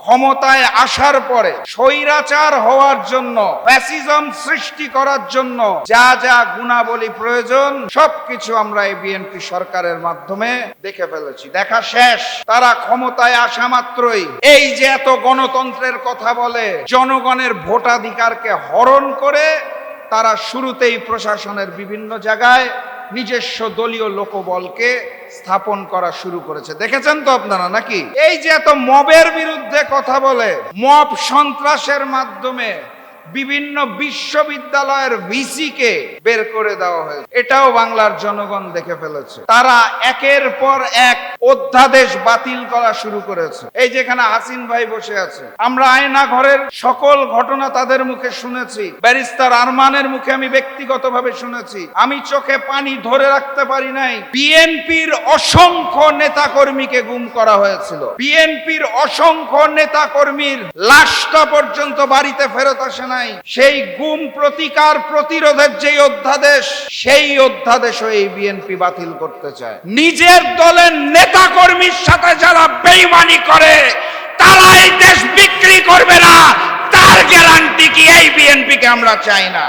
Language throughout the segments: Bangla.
ক্ষমতায় আসার পরে স্বৈরাচার হওয়ার জন্য, ফ্যাসিজম সৃষ্টি করার জন্য যা যা গুণাবলী প্রয়োজন সবকিছু আমরা এই বিএনপি সরকারের মাধ্যমে দেখে ফেলেছি। দেখা শেষ। তারা ক্ষমতায় আসা মাত্রই এই যে এত গণতন্ত্রের কথা বলে, জনগণের ভোটাধিকারকে হরণ করে তারা শুরুতেই প্রশাসনের বিভিন্ন জায়গায় নিজস্ব দলীয় লোকবলকে স্থাপন করা শুরু করেছে। দেখেছেন তো আপনারা নাকি? এই যে এত মবের বিরুদ্ধে কথা বলে, মব সন্ত্রাসের মাধ্যমে বিভিন্ন বিশ্ববিদ্যালয়ের ভিসিকে বের করে দেওয়া হয়েছে, এটাও বাংলার জনগণ দেখে ফেলেছে। তারা একের পর এক অধ্যাদেশ বাতিল করা শুরু করেছে। এই যেখানে হাসিন ভাই বসে আছে, আমরা আয়না ঘরের সকল ঘটনা তাদের মুখে শুনেছি, ব্যারিস্টার আরমানের মুখে আমি ব্যক্তিগতভাবে শুনেছি। আমি চোখে পানি ধরে রাখতে পারি নাই। বিএনপির অসংখ্য নেতাকর্মীকে গুম করা হয়েছিল। বিএনপির অসংখ্য নেতাকর্মীর লাশটা পর্যন্ত বাড়িতে ফেরত আসে না। সেই গুম প্রতিকার প্রতিরোধের যে অধ্যাদেশ, সেই অধ্যাদেশও এই বিএনপি বাতিল করতে চায়। নিজের দলের নেতা কর্মীর সাথে যারা বেঈমানি করে তারা এই দেশ বিক্রি করবে না, তার গ্যারান্টি কি এই বিএনপিকে আমরা চাই না।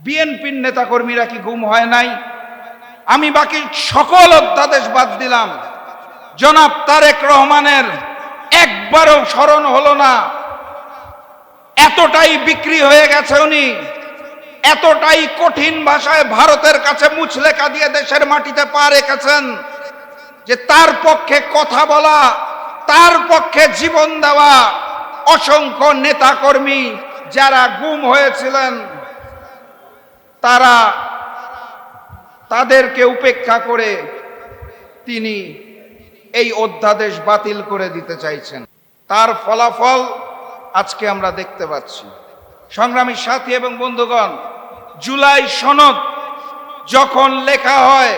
বিএনপির নেতা কর্মীরা কি গুম হয় নাই? আমি বাকি সকল অধ্যাদেশ বাদ দিলাম, জনাব তারেক রহমানের একবারও স্মরণ হলো না। এতটাই বিক্রি হয়ে গেছে উনি, এতটাই কঠিন ভাষায় ভারতের কাছে মুচলেকা দিয়ে দেশের মাটিতে পা রেখেছেন যে তার পক্ষে কথা বলা, তার পক্ষে জীবন দেওয়া অসংখ্য নেতাকর্মী যারা গুম হয়েছিলেন তাদেরকে উপেক্ষা করে তিনি এই অধ্যাদেশ বাতিল করে দিতে চাইছেন। তার ফলাফল আজকে আমরা দেখতে পাচ্ছি। সংগ্রামী সাথী এবং বন্ধুগণ, জুলাই সনদ যখন লেখা হয়,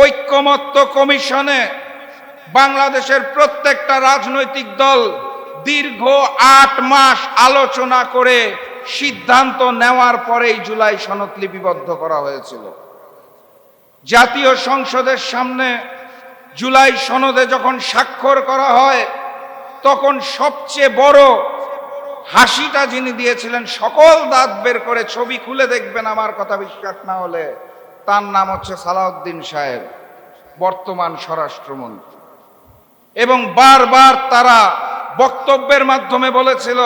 ঐক্যমত্য কমিশনে বাংলাদেশের প্রত্যেকটা রাজনৈতিক দল দীর্ঘ 8 মাস আলোচনা করে সিদ্ধান্ত নেওয়ার পরেই জুলাই সনদ লিপিবদ্ধ করা হয়েছিল। জাতীয় সংসদের সামনে জুলাই সনদে যখন স্বাক্ষর করা হয়, তখন সবচেয়ে বড় হাসিটা যিনি দিয়েছিলেন, সকল দাঁত বের করে ছবি খুলে দেখবেন আমার কথা বিশ্বাস না হলে, তার নাম হচ্ছে সালাউদ্দিন সাহেব, বর্তমান স্বরাষ্ট্রমন্ত্রী। এবং বারবার তারা বক্তব্যের মাধ্যমে বলেছিল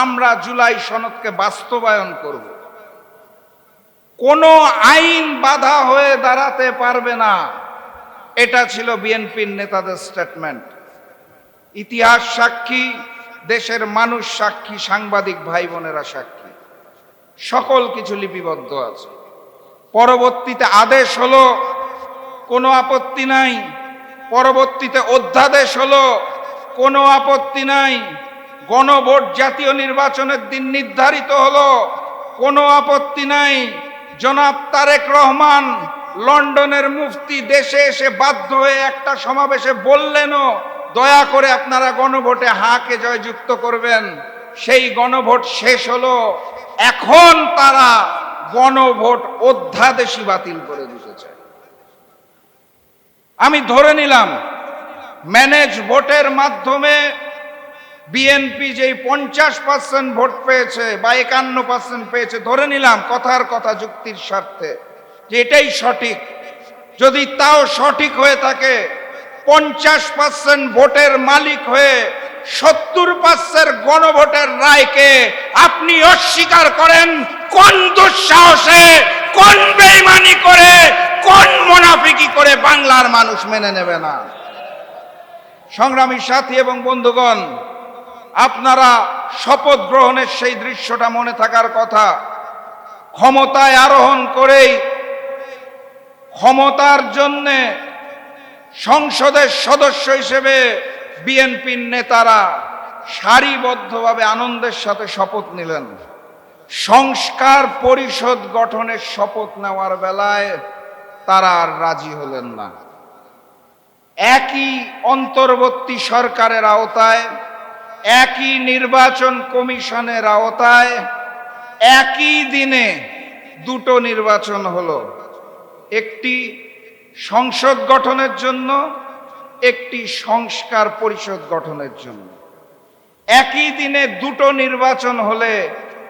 আমরা জুলাই সনদকে বাস্তবায়ন করব। কোনো আইন বাধা হয়ে দাঁড়াতে পারবে না, এটা ছিল বিএনপির নেতাদের স্টেটমেন্ট। ইতিহাস সাক্ষী, দেশের মানুষ সাক্ষী, সাংবাদিক ভাই বোনেরা সাক্ষী, সকল কিছু লিপিবদ্ধ আছে। পরবর্তীতে আদেশ হলো কোনো আপত্তি নাই, পরবর্তীতে অধ্যাদেশ হলো কোনো আপত্তি নাই, গণভোট জাতীয় নির্বাচনের দিন নির্ধারিত হলো কোনো আপত্তি নাই। জনাব তারেক রহমান লন্ডনের মুফতি দেশে এসে বাধ্য হয়ে একটা সমাবেশে বললেনও দয়া করে আপনারা গণভোটে হাকে জয়যুক্ত করবেন। সেই গণভোট শেষ হলো, এখন তারা গণভোট অধ্যাদেশই বাতিল করে দিতে চায়। আমি ধরে নিলাম ম্যানেজ ভোটের মাধ্যমে বিএনপি যেই 50% ভোট পেয়েছে বা 51% পেয়েছে, ধরে নিলাম কথার কথা যুক্তির স্বার্থে যে এটাই সঠিক। যদি তাও সঠিক হয়ে থাকে, 50% ভোটের মালিক হয়ে 70% গণভোটের রায়কে আপনি অস্বীকার করেন, কোন দুঃসাহসে, কোন বেঈমানি করে, কোন মুনাফিকি করে বাংলার মানুষ মেনে নেবে না? সংগ্রামী সাথী এবং বন্ধুগণ, আপনারা শপথ গ্রহণের সেই দৃশ্যটা মনে থাকার কথা। ক্ষমতায় আরোহণ করেই ক্ষমতার জন্যে সংসদের সদস্য হিসেবে বিএনপির নেতারা সারিবদ্ধভাবে আনন্দের সাথে শপথ নিলেন। সংস্কার পরিষদ গঠনের শপথ নেওয়ার বেলায় তারা আর রাজি হলেন না। একই অন্তর্বর্তী সরকারের আওতায়, একই নির্বাচন কমিশনের আওতায় একই দিনে দুটো নির্বাচন হলো, একটি সংসদ গঠনের জন্য, একটি সংস্কার পরিষদ গঠনের জন্য। একই দিনে দুটো নির্বাচন হলে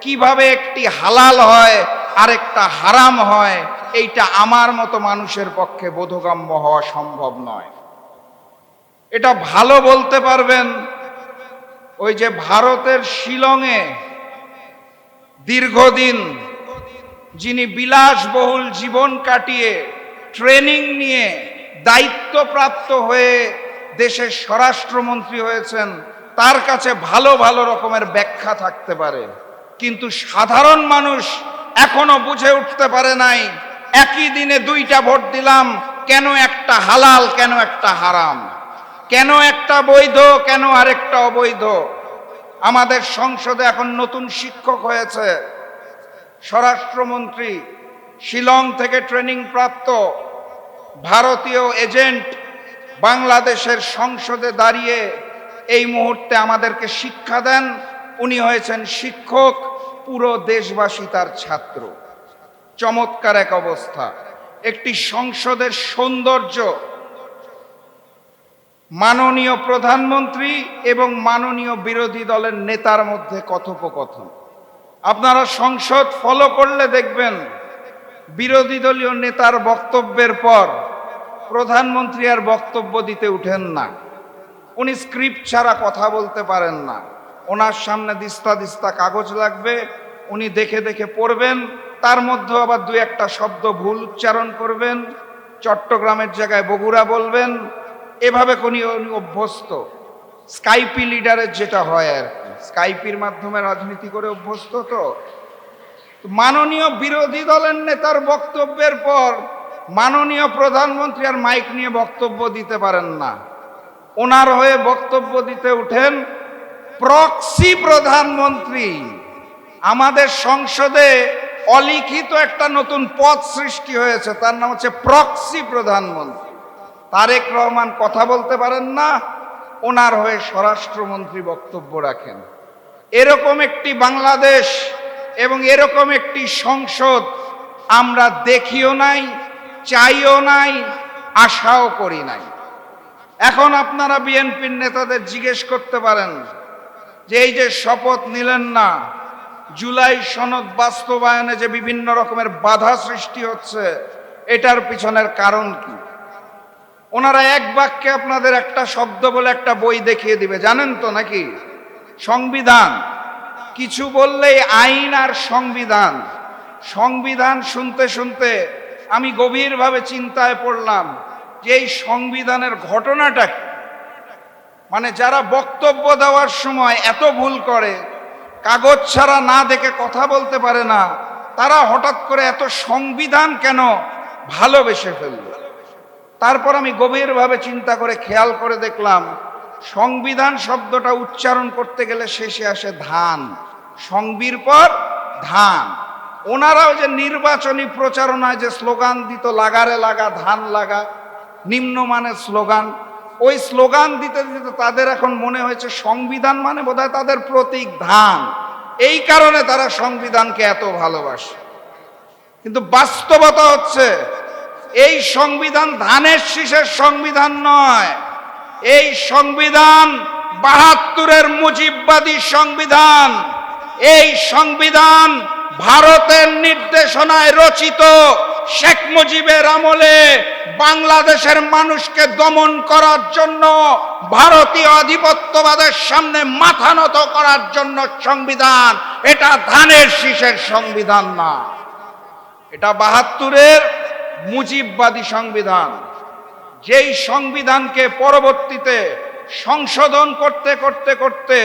কিভাবে একটি হালাল হয় আর একটা হারাম হয়, এইটা আমার মতো মানুষের পক্ষে বোধগম্য হওয়া সম্ভব নয়। এটা ভালো বলতে পারবেন ওই যে ভারতের শিলংয়ে দীর্ঘদিন যিনি বিলাসবহুল জীবন কাটিয়ে ট্রেনিং নিয়ে দায়িত্বপ্রাপ্ত হয়ে দেশের স্বরাষ্ট্রমন্ত্রী হয়েছেন, তার কাছে ভালো ভালো রকমের ব্যাখ্যা থাকতে পারে, কিন্তু সাধারণ মানুষ এখনো বুঝে উঠতে পারে নাই একই দিনে দুইটা ভোট দিলাম, কেন একটা হালাল কেন একটা হারাম, কেন একটা বৈধ কেন আরেকটা অবৈধ। আমাদের সংসদে এখন নতুন শিক্ষক হয়েছে, স্বরাষ্ট্রমন্ত্রী শিলং থেকে ট্রেনিং প্রাপ্ত ভারতীয় এজেন্ট বাংলাদেশের সংসদে দাঁড়িয়ে এই মুহূর্তে আমাদেরকে শিক্ষা দেন। উনি হয়েছেন শিক্ষক, পুরো দেশবাসী তার ছাত্র। চমৎকার এক অবস্থা। একটি সংসদের সৌন্দর্য মাননীয় প্রধানমন্ত্রী এবং মাননীয় বিরোধী দলের নেতার মধ্যে কথোপকথন। আপনারা সংসদ ফলো করলে দেখবেন বিরোধী দলীয় নেতার বক্তব্যের পর প্রধানমন্ত্রী আর বক্তব্য দিতে উঠেন না। উনি স্ক্রিপ্ট ছাড়া কথা বলতে পারেন না। ওনার সামনে দিস্তা দিস্তা কাগজ লাগবে, উনি দেখে দেখে পড়বেন, তার মধ্যে আবার দুই একটা শব্দ ভুল উচ্চারণ করবেন, চট্টগ্রামের জায়গায় বগুড়া বলবেন, এভাবে উনি অভ্যস্ত। স্কাইপি লিডারের যেটা হয় আর কি, স্কাইপির মাধ্যমে রাজনীতি করে অভ্যস্ত। তো মাননীয় বিরোধী দলের নেতার বক্তব্যের পর মাননীয় প্রধানমন্ত্রী আর মাইক নিয়ে বক্তব্য দিতে পারেন না। ওনার হয়ে বক্তব্য দিতে উঠেন প্রক্সি প্রধানমন্ত্রী। আমাদের সংসদে অলিখিত একটা নতুন পদ সৃষ্টি হয়েছে, তার নাম হচ্ছে প্রক্সি প্রধানমন্ত্রী। তারেক রহমান কথা বলতে পারেন না, ওনার হয়ে স্বরাষ্ট্রমন্ত্রী বক্তব্য রাখেন। এরকম একটি বাংলাদেশ এবং এরকম একটি সংসদ আমরা দেখিও নাই, চাইও নাই, আশাও করি নাই। এখন আপনারা বিএনপির নেতাদের জিজ্ঞেস করতে পারেন যে এই যে শপথ নিলেন না, জুলাই সনদ বাস্তবায়নে যে বিভিন্ন রকমের বাধা সৃষ্টি হচ্ছে, এটার পিছনের কারণ কি? ওনারা এক বাক্যে আপনাদের একটা শব্দ বলে একটা বই দেখিয়ে দিবে, জানেন তো নাকি? সংবিধান। কিছু বললেই আইন আর সংবিধান। সংবিধান শুনতে শুনতে আমি গভীরভাবে চিন্তায় পড়লাম যে এই সংবিধানের ঘটনাটা কি। মানে যারা বক্তব্য দেওয়ার সময় এত ভুল করে, কাগজ ছাড়া না দেখে কথা বলতে পারে না, তারা হঠাৎ করে এত সংবিধান কেন ভালোবেসে ফেলল? তারপর আমি গভীরভাবে চিন্তা করে খেয়াল করে দেখলাম সংবিধান শব্দটা উচ্চারণ করতে গেলে শেষে আসে ধান, সংবির পর ধান। ওনারাও যে নির্বাচনী প্রচারণায় যে স্লোগান দিত, লাগারে লাগা ধান লাগা, নিম্নমানের স্লোগান, ওই স্লোগান দিতে দিতে তাদের এখন মনে হয়েছে সংবিধান মানে বোধহয় তাদের প্রতীক ধান, এই কারণে তারা সংবিধানকে এত ভালোবাসে। কিন্তু বাস্তবতা হচ্ছে এই সংবিধান ধানের শীষের সংবিধান নয়। এই সংবিধান ৭২-এর মুজিববাদী সংবিধান। এই সংবিধান ভারতের নির্দেশনায় রচিত। শেখ মুজিবের আমলে বাংলাদেশের মানুষকে দমন করার জন্য, ভারতীয় আধিপত্যবাদের সামনে মাথা নত করার জন্য সংবিধান। এটা ধানের শীষের সংবিধান না, এটা ৭২-এর মুজিববাদী সংবিধান। যেই সংবিধানকে পরবর্তীতে সংশোধন করতে করতে করতে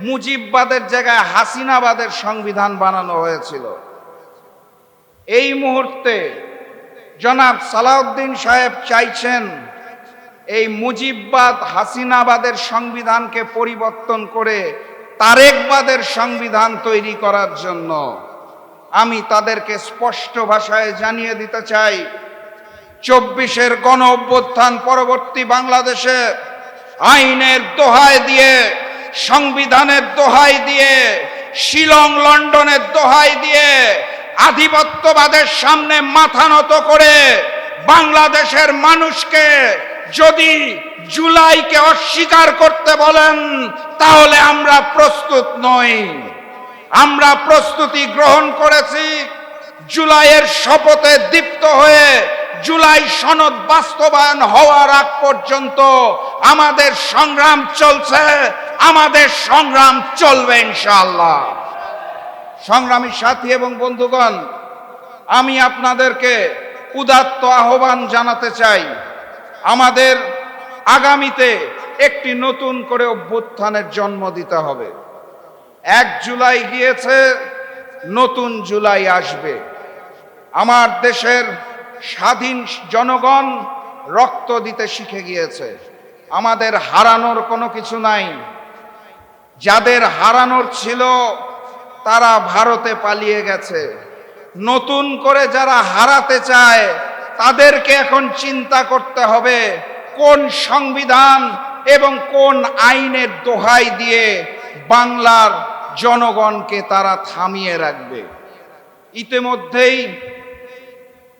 মুজিববাদের জায়গায় হাসিনাবাদের সংবিধান বানানো হয়েছিল। এই মুহূর্তে জনাব সালাউদ্দিন সাহেব চাইছেন এই মুজিববাদ হাসিনাবাদের সংবিধানকে পরিবর্তন করে তারেকবাদের সংবিধান তৈরি করার জন্য। আমি তাদেরকে স্পষ্ট ভাষায় জানিয়ে দিতে চাই, ২৪-এর গণ অভ্যুত্থান পরবর্তী বাংলাদেশে আইনের দোহাই দিয়ে, সংবিধানের দোহাই দিয়ে, শিলং লন্ডনের দোহাই দিয়ে, আধিপত্যবাদের সামনে মাথা নত করে বাংলাদেশের মানুষকে যদি জুলাইকে অস্বীকার করতে বলেন, তাহলে আমরা প্রস্তুত নই। আমরা প্রস্তুতি গ্রহণ করেছি জুলাইয়ের শপথে দীপ্ত হয়ে জুলাই সনদ বাস্তবায়ন হওয়ার আগ পর্যন্ত আমাদের সংগ্রাম চলছে, আমাদের সংগ্রাম চলবে ইনশাআল্লাহ। সংগ্রামী সাথী এবং বন্ধুগণ, আমি আপনাদেরকে উদাত্ত আহ্বান জানাতে চাই, আমাদের আগামীতে একটি নতুন করে অভ্যুত্থানের জন্ম দিতে হবে। 1 জুলাই গিয়েছে, নতুন জুলাই আসবে। আমার দেশের স্বাধীন জনগণ রক্ত দিতে শিখে গিয়েছে। আমাদের হারানোর কোনো কিছু নাই। যাদের হারানোর ছিল তারা ভারতে পালিয়ে গেছে। নতুন করে যারা হারাতে চায় তাদেরকে এখন চিন্তা করতে হবে কোন সংবিধান এবং কোন আইনের দোহাই দিয়ে বাংলার জনগণকে তারা থামিয়ে রাখবে। ইতিমধ্যেই